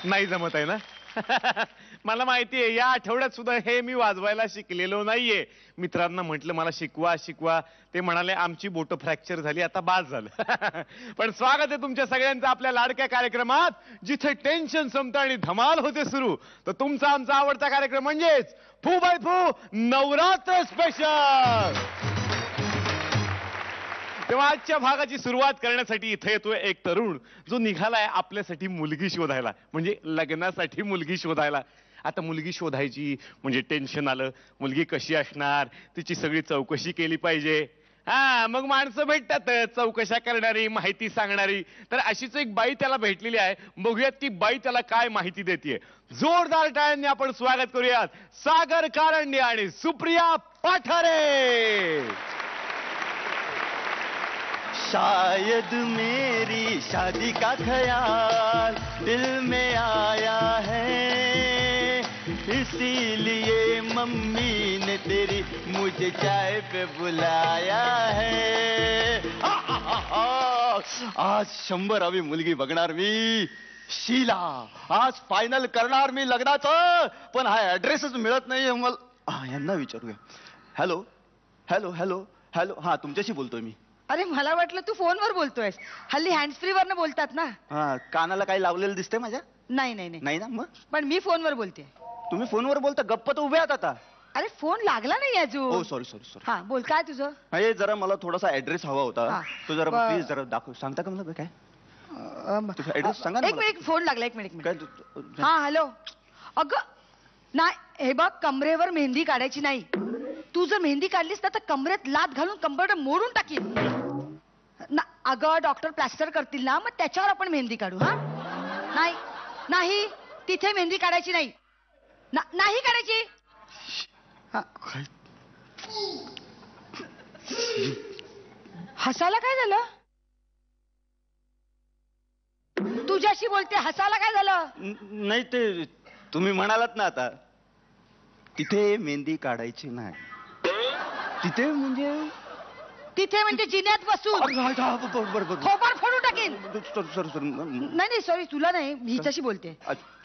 नाही जमत आहे ना? मला माहिती आहे, या आठवड्यात सुद्धा हे मी वाजवायला शिकलेलो नाहीये. मित्रांना म्हटलं मला शिकवा शिकवा, ते म्हणाले आमची बोट फ्रॅक्चर झाली, आता बाद झालं. पण स्वागत आहे तुमच्या सगळ्यांचं आपल्या लाडक्या कार्यक्रमात, जिथे टेन्शन संपतं आणि धमाल होते सुरू. तर तुमचा आमचा आवडता कार्यक्रम म्हणजेच फू बाय फू नवरात्र स्पेशल. तेव्हा आजच्या भागाची सुरुवात करण्यासाठी इथे येतोय एक तरुण, जो निघालाय आपल्यासाठी मुलगी शोधायला, म्हणजे लग्नासाठी मुलगी शोधायला. आता मुलगी शोधायची म्हणजे टेन्शन आलं, मुलगी कशी असणार, तिची सगळी चौकशी केली पाहिजे. मग माणसं भेटतात चौकशा करणारी, माहिती सांगणारी. तर अशीच एक बाई त्याला भेटलेली आहे. बघूयात ती बाई त्याला काय माहिती देते. जोरदार टाळ्यांनी आपण स्वागत करूयात सागर कारंडे आणि सुप्रिया पाठारे. शायद मेरी शादी का ख्याल दिल में आया है, इसीलिए मम्मी ने तेरी मुझे चाय पे बुलाया है. आज 100वी मुलगी बघणार मी, शीला. आज फायनल करणार मी लग्नाचं. पण हा ऍड्रेसच मिळत नाही मला. यांना विचारूया. Hello hello hello hello. हा, तुमच्याशी बोलतोय मी. अरे मला वाटलं तू फोनवर बोलतोयस. हल्ली हँड्स फ्री वरनं बोलतात ना. हा, कानाला काही लावलेलं दिसतंय माझ्या? नाही नाही नाही नाही ना. मग पण मी फोनवर बोलते. तुम्ही फोनवर बोलता? गप्प तर उभे आहात आता. अरे फोन लागला नाही हो, अजून. Sorry sorry sorry. हा बोल, काय तुझं? हे जरा मला थोडासा ऍड्रेस हवा होता. हा. तो जरा बर. प्लीज जरा दाखव. सांगता का मला काय तुझा ऍड्रेस सांगा ना एक मला. मिनिट, फोन लागला. एक मिनिट. काय हा हॅलो. अगं नाही, हे बघ, कमरेवर मेहंदी काढायची नाही. तू जर मेहंदी काढलीस ना तर कमरेत लात घालून कंबरट मोडून टाकीन ना. अगं डॉक्टर प्लास्टर करतील ना, मग त्याच्यावर आपण मेहंदी काढू. हा नाही नाही, तिथे मेहंदी काढायची नाही. नाही काढायची. काय? हसायला काय झालं? तुझ्याशी बोलते, हसायला काय झालं? नाही, ते तुम्ही म्हणालात ना आता, तिथे मेहंदी काढायची नाही. तिथे म्हणजे तिथे म्हणजे जिन्यात बसून बरोबर. थोबाड फोडून टाकेन. सॉरी. नाही सॉरी, तुला नाही, हिच्याशी बोलते.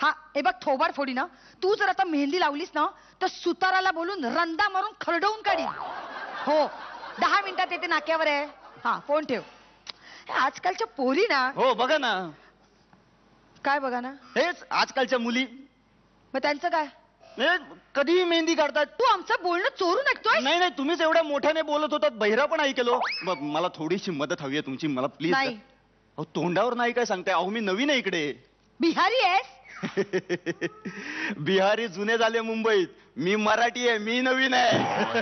हा हे बघ, थोबाड फोडी ना. तू जर आता मेहंदी लावलीस ना तर सुताराला बोलून रंदा मारून खरडवून काढी. हो, 10 मिनिटात येते, नाक्यावर आहे. हा फोन ठेव. आजकालच्या पोरी ना. हो बघा ना. काय बघा ना? हेच आजकालच्या मुली. मग त्यांचं काय? कधीही मेहंदी काढतात. तू आमचं बोलणं चोरून ऐकतोय? नाही नाही, तुम्हीच एवढ्या मोठ्याने बोलत होतात, बहिरा पण ऐकलो. मला थोडीशी मदत हवी आहे तुमची, मला प्लीज. नाही. अहो तोंडावर नाही काय सांगताय? अहो मी नवीन आहे इकडे. बिहारी आहेस? बिहारी जुने झाले मुंबईत. मी मराठी आहे, मी नवीन आहे.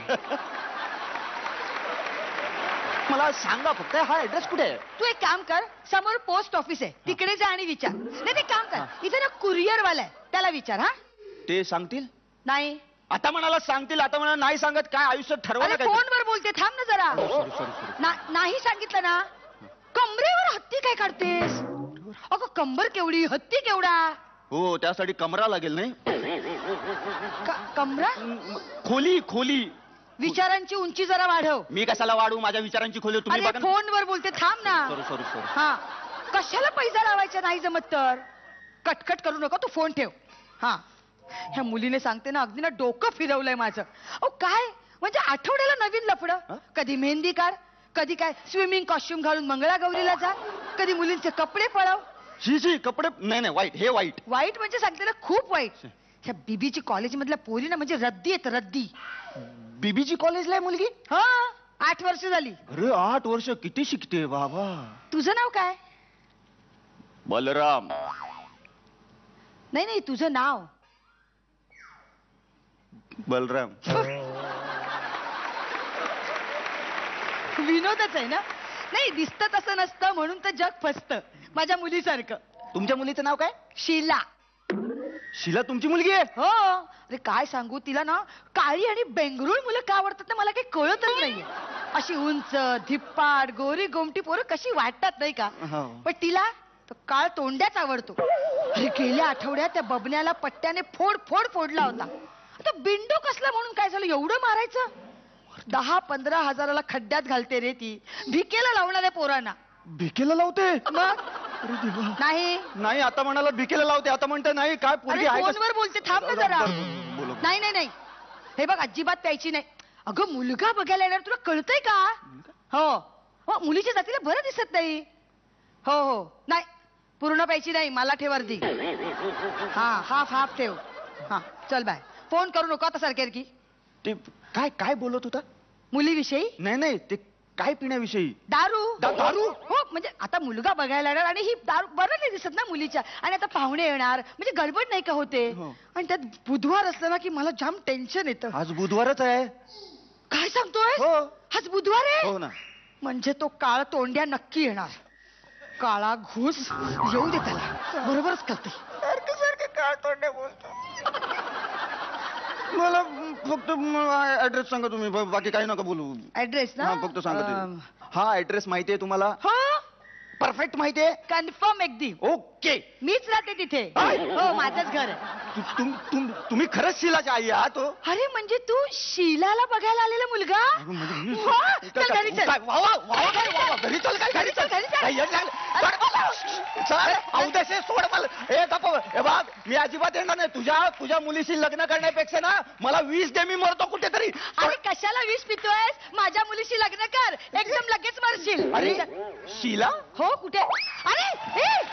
मला सांगा फक्त, हा ऍड्रेस कुठे आहे? तू एक काम कर, समोर पोस्ट ऑफिस आहे, तिकडे जा आणि विचार. नाही ते काम कर, इथे ना कुरिअर वाला आहे, त्याला विचार. हा ते सांगतील? नाही. आता म्हणाला सांगतील, आता म्हणा नाही सांगत. काय आयुष्यात ठरवलं काय? फोनवर बोलते, थांब ना जरा. सॉरी. नाही सांगितलं ना. कमरेवर हत्ती काय काढतेस? अगं कंबर केवढी, हत्ती केवढा. हो, त्यासाठी कमरा लागेल. नाही कमरा? खोली. विचारांची उंची जरा वाढव. मी कशाला वाढू? माझ्या विचारांची खोली तुम्ही बघा. फोनवर बोलते, थांब ना. सॉरी. हा, कशाला पैसा लावायचा नाही जमत तर? कटकट करू नको, तू फोन ठेव. हा, ह्या मुलीने सांगते ना, अगदी ना डोकं फिरवलंय माझं. अहो काय म्हणजे, आठवड्याला नवीन लफडं. कधी मेहंदी काढ, कधी काय स्विमिंग कॉस्ट्युम घालून मंगळागौरीला जा, कधी मुलींचे कपडे पळव. कपडे नाही वाईट. हे वाईट म्हणजे सांगते ना, खूप वाईट. ह्या बीबीची कॉलेज मधल्या पोरी ना म्हणजे रद्दी आहेत, रद्दी. बीबीची कॉलेजला आहे मुलगी? हा, 8 वर्ष झाली. अरे 8 वर्ष, किती शिकते बाबा. तुझं नाव काय? बलराम. नाही तुझं नाव? बलराम. विनोदच आहे ना. नाही, दिसतं तसं नसतं म्हणून तर जग फसतं. माझ्या मुलीसारखं. तुमच्या मुलीचं नाव काय? शीला. शीला तुमची मुलगी आहे? हो. अरे काय सांगू तिला ना, काळी आणि बेंगरूळ मुलं का आवडतात ना मला काही कळतच नाहीये. अशी उंच, धिप्पाड, गोरी गोमटी पोरं कशी वाटतात नाही का? पण तिला तो काळ तोंड्याच आवडतो. अरे गेल्या आठवड्यात त्या बबन्याला पट्ट्याने फोडला होता. आता बिंडो कसला म्हणून काय झालं, एवढं मारायचं? 10-15 हजाराला खड्ड्यात घालते रे ती. भिकेला लावणाऱ्या पोरांना. भिकेला लावते? मग नाही नाही आता म्हणाला बिकेला लावते, आता म्हणते नाही. काय पोरगी अरे आहे का? फोनवर बोलते, थांब ना जरा. बोला. नाही नाही नाही, हे बघ अजिबात प्यायची नाही. अगं मुलगा बघायला येणार, तुला कळतंय का? हो हो, मुलीच्या जातीला बरं दिसत नाही. हो हो, नाही पूर्ण प्यायची नाही, मला ठेव अर्धी. हा हाफ हाफ ठेव. हा चल बाय, फोन करू नको आता सरकेर की. ते काय काय बोलत होता? मुलीविषयी? नाही नाही, ते काय पिण्याविषयी? दारू. दारू? हो, म्हणजे आता मुलगा बघायला येणार आणि ही दारू बरं नाही दिसत ना मुलीच्या, आणि आता पाहुणे येणार म्हणजे गडबड नाही का होते. हो. आणि त्यात बुधवार असलं ना की मला जाम टेन्शन येतं. आज बुधवारच आहे. काय सांगतोय? हो. आज बुधवार आहे? हो ना. म्हणजे तो काळ तोंड्या नक्की येणार. काळा घुस येऊ दे त्याला, बरोबरच करते. सारखं सारखं काळ तोंड्या बोलतो. मला फक्त ऍड्रेस सांगा तुम्ही, बाकी काही नका बोलू. ऍड्रेस ना? हा, फक्त सांगा ते. हा ऍड्रेस माहितीये तुम्हाला? हो, परफेक्ट माहितीये. कन्फर्म अगदी. ओके. मीच राहते तिथे. हो, माझंच घर आहे. तुम्ही खरंच शीलाची आई आहात? हो. अरे म्हणजे तू शीलाला बघायला आलेला मुलगा? वा, चल घरी चल. घरी चल. काय घरी चल? घरी चल. काय येत नाही. चल, औदासे सोड मला. ए गप्प, ए बघ, मी अजिबात येणार नाही. तुझ्या मुलीशी लग्न करण्यापेक्षा ना मला 20 दे, मी मरतो कुठेतरी. अरे कशाला विष पितोयस? माझ्या मुलीशी लग्न कर, एकदम लगेच मरशील. अरे शीला? हो, कुठे? अरे ए!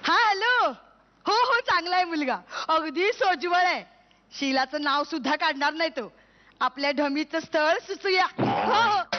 हा हॅलो. हो हो, चांगला आहे मुलगा, अगदी सोज्वळ आहे. शीलाचं नाव सुद्धा काढणार नाही तो. आपल्या ढमीचं स्थळ सुचूया. हो हो.